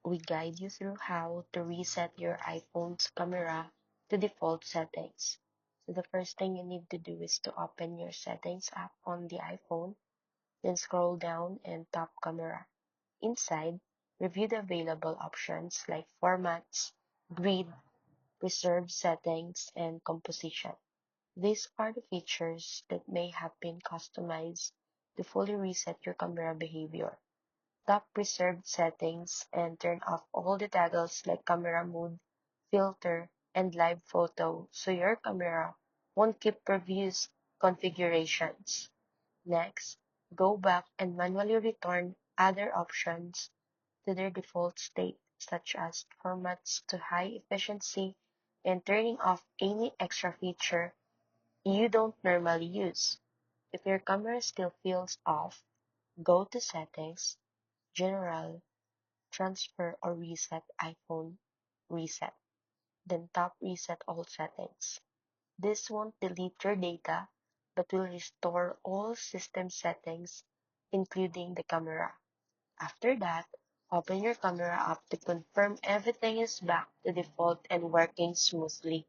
we guide you through how to reset your iPhone's camera to default settings. So the first thing you need to do is to open your settings app on the iPhone, then scroll down and tap camera. Inside, review the available options like formats, grid, preserve settings, and composition. These are the features that may have been customized to fully reset your camera behavior. Tap preserved settings and turn off all the toggles like camera mode, filter, and live photo so your camera won't keep previous configurations. Next, go back and manually return other options to their default state, such as formats to high efficiency and turning off any extra feature you don't normally use. If your camera still feels off, go to Settings, General, Transfer or Reset iPhone Reset, then tap Reset All Settings. This won't delete your data, but will restore all system settings, including the camera. After that, open your camera app to confirm everything is back to default and working smoothly.